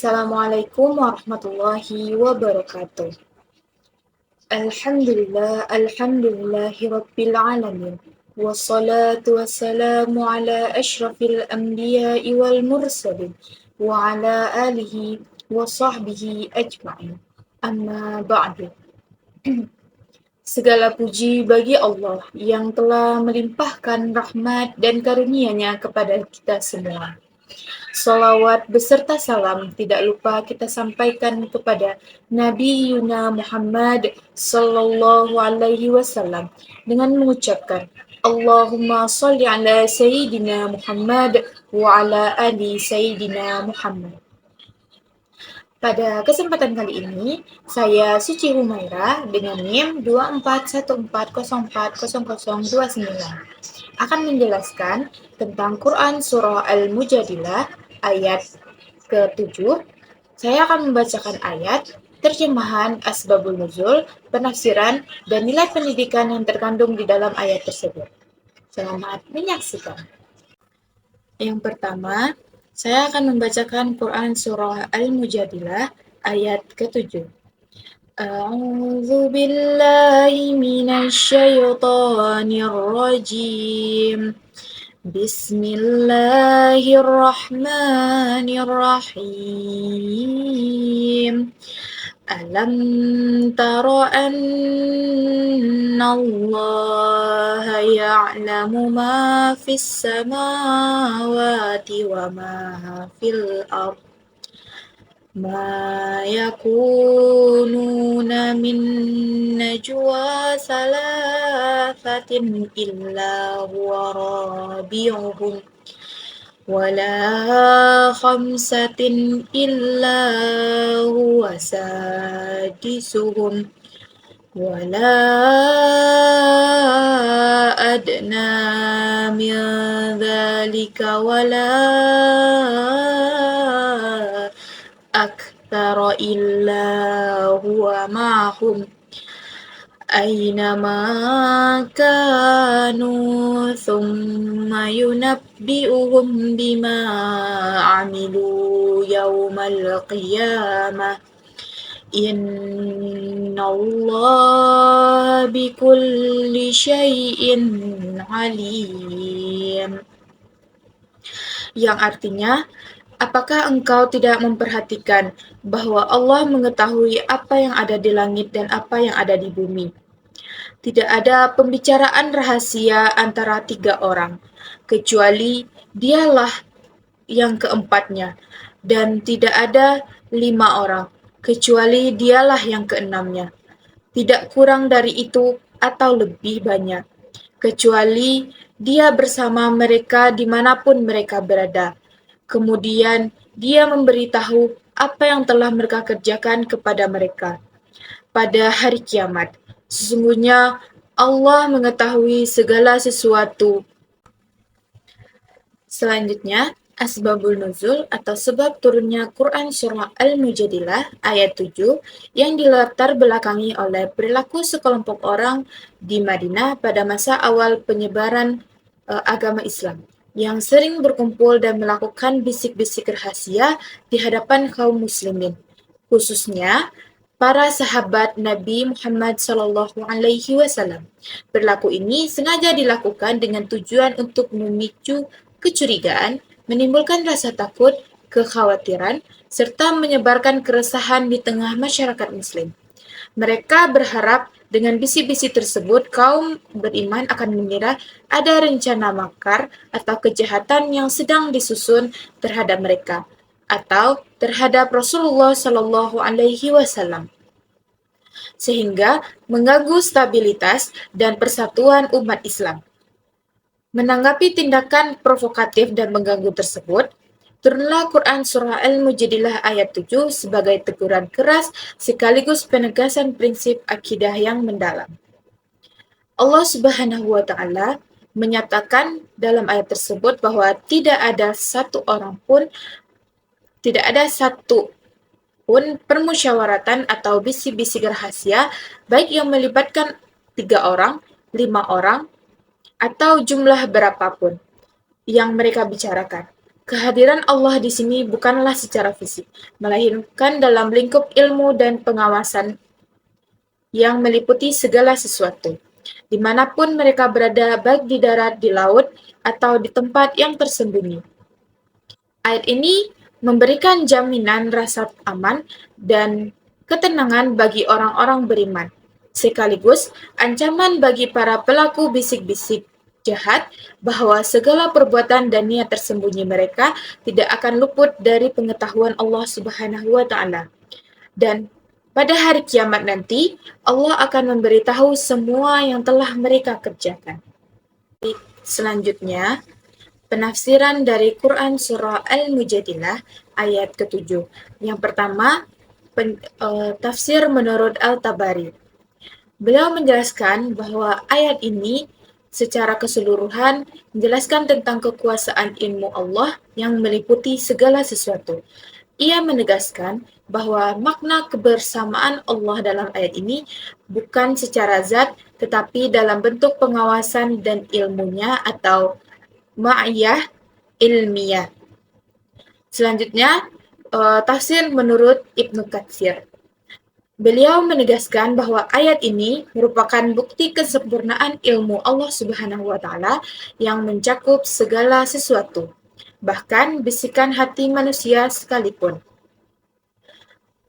Assalamualaikum warahmatullahi wabarakatuh. Alhamdulillahi rabbil alamin. Wassalatu wassalamu ala asyrafil anbiya'i wal mursalin wa ala alihi wa sahbihi ajma'in. Amma ba'du. Segala puji bagi Allah yang telah melimpahkan rahmat dan karunia-Nya kepada kita semua. Salawat beserta salam tidak lupa kita sampaikan kepada Nabi Yuna Muhammad Sallallahu Alaihi Wasallam dengan mengucapkan Allahumma salli ala Sayyidina Muhammad wa ala ali Sayyidina Muhammad. Pada kesempatan kali ini, saya Suci Humaira dengan NIM 2414040029 akan menjelaskan tentang Quran Surah Al-Mujadilah ayat ke-7. Saya akan membacakan ayat, terjemahan asbabul nuzul, penafsiran, dan nilai pendidikan yang terkandung di dalam ayat tersebut. Selamat menyaksikan. Yang pertama, saya akan membacakan Quran Surah Al-Mujadilah ayat ke-7. A'udzu billahi minasy syaithanir rajim. Bismillahirrahmanirrahim. Alam tara anna Allah ya'lamu ma fis samawati wa ma fil ardh. ما يكونون من نجوى ثلاثة إلا هو رابعهم ولا خمسة إلا هو سادسهم ولا أدنى من ذلك ولا أكثر إلا هو معهم أينما كانوا ثم ينبئهم بما عملوا يوم القيامة إن الله بكل شيء عليم. Yang artinya, apakah engkau tidak memperhatikan bahwa Allah mengetahui apa yang ada di langit dan apa yang ada di bumi? Tidak ada pembicaraan rahasia antara 3 orang, kecuali dialah yang keempatnya, dan tidak ada 5 orang, kecuali dialah yang keenamnya. Tidak kurang dari itu atau lebih banyak, kecuali dia bersama mereka dimanapun mereka berada. Kemudian dia memberitahu apa yang telah mereka kerjakan kepada mereka pada hari kiamat. Sesungguhnya Allah mengetahui segala sesuatu. Selanjutnya, asbabul nuzul atau sebab turunnya Quran Surah Al-Mujadilah ayat 7 yang dilatar belakangi oleh perilaku sekelompok orang di Madinah pada masa awal penyebaran agama Islam, yang sering berkumpul dan melakukan bisik-bisik rahasia di hadapan kaum muslimin, khususnya para sahabat Nabi Muhammad SAW. Perilaku ini sengaja dilakukan dengan tujuan untuk memicu kecurigaan, menimbulkan rasa takut, kekhawatiran, serta menyebarkan keresahan di tengah masyarakat muslim. Mereka berharap dengan bisi-bisi tersebut kaum beriman akan mengira ada rencana makar atau kejahatan yang sedang disusun terhadap mereka atau terhadap Rasulullah Shallallahu Alaihi Wasallam, sehingga mengganggu stabilitas dan persatuan umat Islam. Menanggapi tindakan provokatif dan mengganggu tersebut, turunlah Quran Surah Al-Mujadilah ayat 7 sebagai teguran keras sekaligus penegasan prinsip akidah yang mendalam. Allah Subhanahu wa Ta'ala menyatakan dalam ayat tersebut bahwa tidak ada satu pun permusyawaratan atau bisi-bisi rahasia, baik yang melibatkan 3 orang, 5 orang, atau jumlah berapapun yang mereka bicarakan, Kehadiran Allah di sini bukanlah secara fisik, melainkan dalam lingkup ilmu dan pengawasan yang meliputi segala sesuatu, dimanapun mereka berada, baik di darat, di laut, atau di tempat yang tersembunyi. Ayat ini memberikan jaminan rasa aman dan ketenangan bagi orang-orang beriman, sekaligus ancaman bagi para pelaku bisik-bisik jahat bahwa segala perbuatan dan niat tersembunyi mereka tidak akan luput dari pengetahuan Allah Subhanahu wa taala. Dan pada hari kiamat nanti, Allah akan memberitahu semua yang telah mereka kerjakan. Selanjutnya, penafsiran dari Quran Surah Al-Mujadilah ayat ke-7. Yang pertama, tafsir menurut Al-Tabari. Beliau menjelaskan bahwa ayat ini secara keseluruhan menjelaskan tentang kekuasaan ilmu Allah yang meliputi segala sesuatu. Ia menegaskan bahwa makna kebersamaan Allah dalam ayat ini bukan secara zat, tetapi dalam bentuk pengawasan dan ilmunya atau ma'iyah ilmiah. Selanjutnya, tafsir menurut Ibnu Katsir. Beliau menegaskan bahwa ayat ini merupakan bukti kesempurnaan ilmu Allah Subhanahu wa taala yang mencakup segala sesuatu, bahkan bisikan hati manusia sekalipun.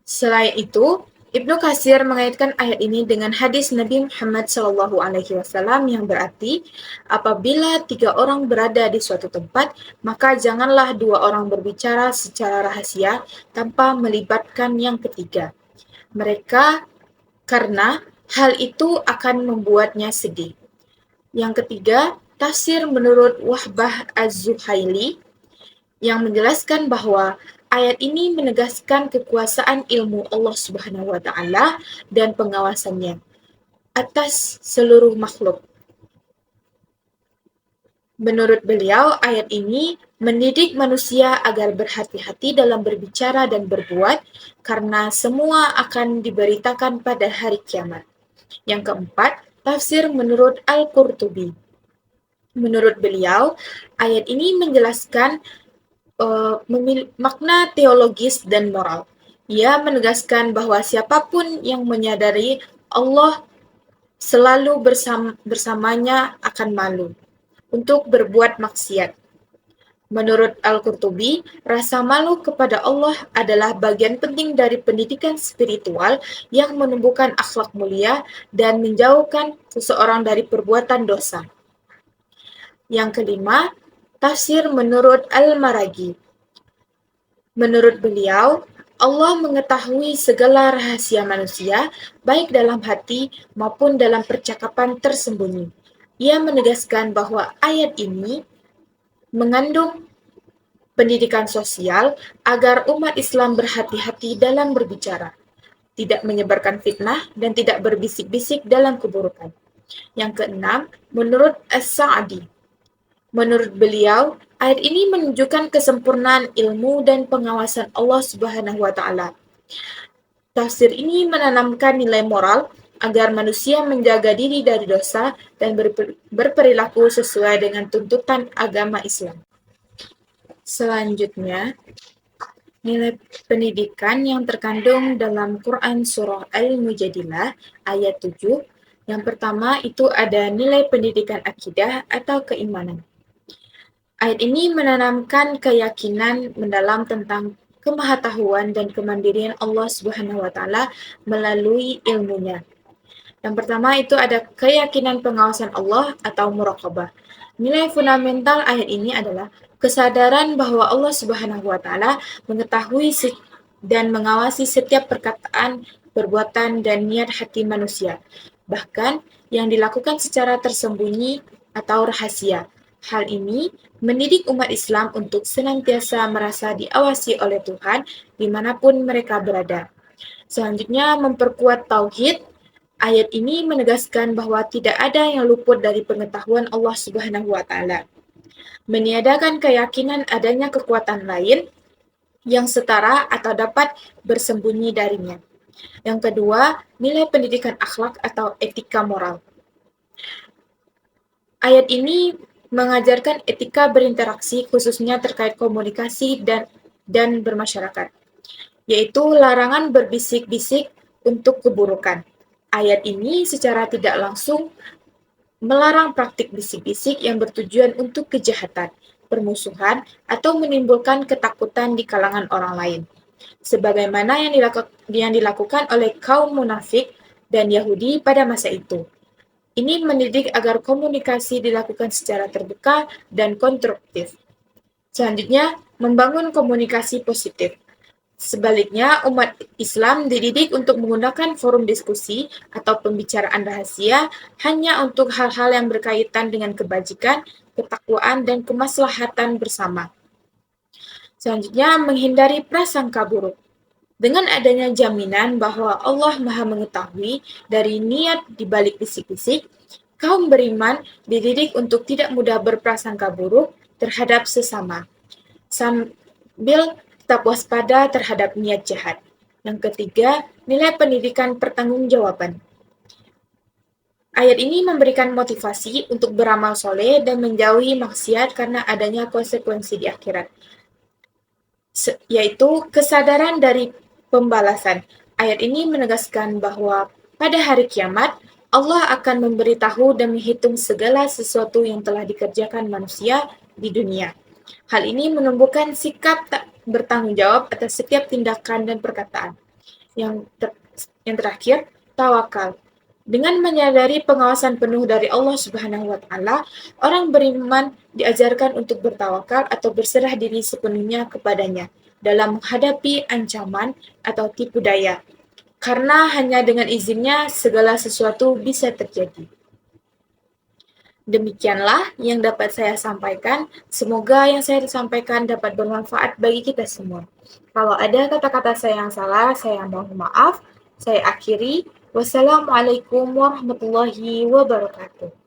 Selain itu, Ibnu Katsir mengaitkan ayat ini dengan hadis Nabi Muhammad SAW yang berarti, apabila 3 orang berada di suatu tempat, maka janganlah 2 orang berbicara secara rahasia tanpa melibatkan yang ketiga. Mereka karena hal itu akan membuatnya sedih. Yang ketiga, tafsir menurut Wahbah Az-Zuhaili yang menjelaskan bahwa ayat ini menegaskan kekuasaan ilmu Allah Subhanahu wa taala dan pengawasannya atas seluruh makhluk. Menurut beliau, ayat ini mendidik manusia agar berhati-hati dalam berbicara dan berbuat karena semua akan diberitakan pada hari kiamat. Yang keempat, tafsir menurut Al-Qurtubi. Menurut beliau, ayat ini menjelaskan makna teologis dan moral. Ia menegaskan bahwa siapapun yang menyadari Allah selalu bersamanya akan malu untuk berbuat maksiat. Menurut Al-Qurtubi, rasa malu kepada Allah adalah bagian penting dari pendidikan spiritual yang menumbuhkan akhlak mulia dan menjauhkan seseorang dari perbuatan dosa. Yang kelima, tafsir menurut Al-Maraghi. Menurut beliau, Allah mengetahui segala rahasia manusia, baik dalam hati maupun dalam percakapan tersembunyi. Ia menegaskan bahwa ayat ini mengandung pendidikan sosial agar umat Islam berhati-hati dalam berbicara, tidak menyebarkan fitnah, dan tidak berbisik-bisik dalam keburukan. Yang keenam, menurut As-Sa'di. Menurut beliau, ayat ini menunjukkan kesempurnaan ilmu dan pengawasan Allah Subhanahu wa taala. Tafsir ini menanamkan nilai moral agar manusia menjaga diri dari dosa dan berperilaku sesuai dengan tuntutan agama Islam. Selanjutnya, nilai pendidikan yang terkandung dalam Quran Surah Al-Mujadilah ayat 7. Yang pertama itu ada nilai pendidikan akidah atau keimanan. Ayat ini menanamkan keyakinan mendalam tentang kemahatauan dan kemandirian Allah Subhanahu wa taala melalui ilmunya. Yang pertama itu ada keyakinan pengawasan Allah atau muraqabah. Nilai fundamental ayat ini adalah kesadaran bahwa Allah Subhanahu wa taala mengetahui dan mengawasi setiap perkataan, perbuatan, dan niat hati manusia, bahkan yang dilakukan secara tersembunyi atau rahasia. Hal ini mendidik umat Islam untuk senantiasa merasa diawasi oleh Tuhan dimanapun mereka berada. Selanjutnya, memperkuat tauhid. Ayat ini menegaskan bahwa tidak ada yang luput dari pengetahuan Allah Subhanahu wa taala. Meniadakan keyakinan adanya kekuatan lain yang setara atau dapat bersembunyi darinya. Yang kedua, nilai pendidikan akhlak atau etika moral. Ayat ini mengajarkan etika berinteraksi khususnya terkait komunikasi dan bermasyarakat, yaitu larangan berbisik-bisik untuk keburukan. Ayat ini secara tidak langsung melarang praktik bisik-bisik yang bertujuan untuk kejahatan, permusuhan, atau menimbulkan ketakutan di kalangan orang lain, sebagaimana yang dilakukan oleh kaum munafik dan Yahudi pada masa itu. Ini mendidik agar komunikasi dilakukan secara terbuka dan konstruktif. Selanjutnya, membangun komunikasi positif. Sebaliknya, umat Islam dididik untuk menggunakan forum diskusi atau pembicaraan rahasia hanya untuk hal-hal yang berkaitan dengan kebajikan, ketakwaan, dan kemaslahatan bersama. Selanjutnya, menghindari prasangka buruk. Dengan adanya jaminan bahwa Allah Maha Mengetahui dari niat di balik bisik-bisik, kaum beriman dididik untuk tidak mudah berprasangka buruk terhadap sesama, sambil tetap waspada terhadap niat jahat. Yang ketiga, nilai pendidikan pertanggungjawaban. Ayat ini memberikan motivasi untuk beramal soleh dan menjauhi maksiat karena adanya konsekuensi di akhirat, yaitu kesadaran dari pembalasan. Ayat ini menegaskan bahwa pada hari kiamat, Allah akan memberitahu dan menghitung segala sesuatu yang telah dikerjakan manusia di dunia. Hal ini menumbuhkan sikap tak bertanggung jawab atas setiap tindakan dan perkataan. Yang terakhir, tawakal. Dengan menyadari pengawasan penuh dari Allah Subhanahu wa Ta'ala, orang beriman diajarkan untuk bertawakal atau berserah diri sepenuhnya kepadanya dalam menghadapi ancaman atau tipu daya, karena hanya dengan izinnya segala sesuatu bisa terjadi. Demikianlah yang dapat saya sampaikan. Semoga yang saya sampaikan dapat bermanfaat bagi kita semua. Kalau ada kata-kata saya yang salah, saya mohon maaf. Saya akhiri. Wassalamualaikum warahmatullahi wabarakatuh.